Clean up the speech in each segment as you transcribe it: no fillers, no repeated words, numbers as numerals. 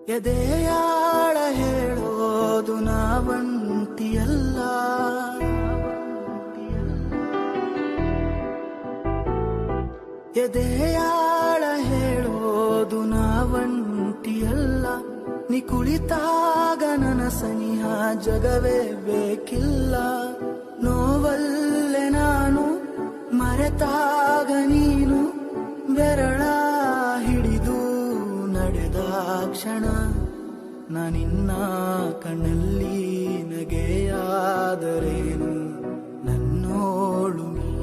ಎದೆಯಾಳ ಹೇಳೋದು ನಾವಂತಿಯಲ್ಲ, ಎದೆಯಾಳ ಹೇಳೋದು ನಾವಂತಿಯಲ್ಲ. ನೀ ಕುಳಿತಾಗ ನನ್ನ ಸನಿಹ ಜಗವೇ ಬೇಕಿಲ್ಲ. ನೋವಲ್ಲೇ ನಾನು ಮರೆತಾಗ ನೀನು ಬೆರಳ ಹಿಡಿದು ನಡೆದ ಕ್ಷಣ ನಾನಿನ್ನ ಕಣ್ಣಲ್ಲಿ ನಗೆಯಾದರೇನು, ನನ್ನೋಳು ನೀ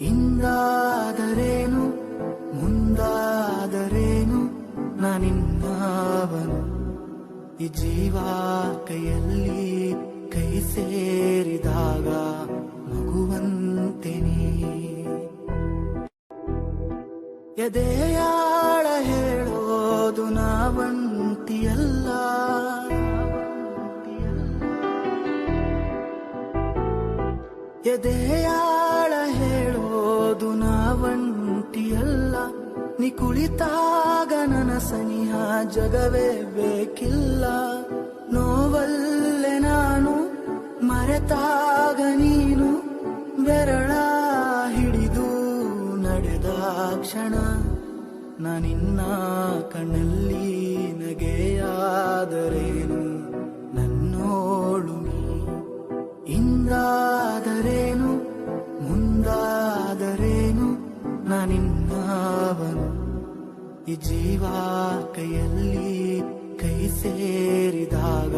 ಇಂದಾದರೇನು ಮುಂದಾದರೇನು ನಾನಿನ್ನವನು. ಈ ಜೀವ ಕೈಯಲ್ಲಿ ಕೈ ಸೇರಿದಾಗ ಮಗುವಂತೆ ನೀ. ಎದೆಯಾಳ ಹೇಳೋದು ನಾವಂತಿಯಲ್ಲ, ಎದೆಯಾಳ ಹೇಳೋದು ನಾವಂತಿಯಲ್ಲ. ನೀ ಕುಳಿತಾಗ ನನ್ನ ಸನಿಹ ಜಗವೇ ಬೇಕಿಲ್ಲ. ನೋವಲ್ಲೇ ನಾನು ಮರೆತಾಗ ನೀನು ಬೆರಳ ಹಿಡಿದು ನಡೆದ ಕ್ಷಣ ನಾನಿನ್ನ ಕಣ್ಣಲ್ಲಿ ನಗೆಯಾದರೇನು, ನನ್ನೋಳು ನೀ ಇಂದಾದರೇನು ಮುಂದಾದರೇನು ನಾನಿನ್ನವನು. ಈ ಜೀವ ಕೈಯಲ್ಲಿ ಕೈ ಸೇರಿದಾಗ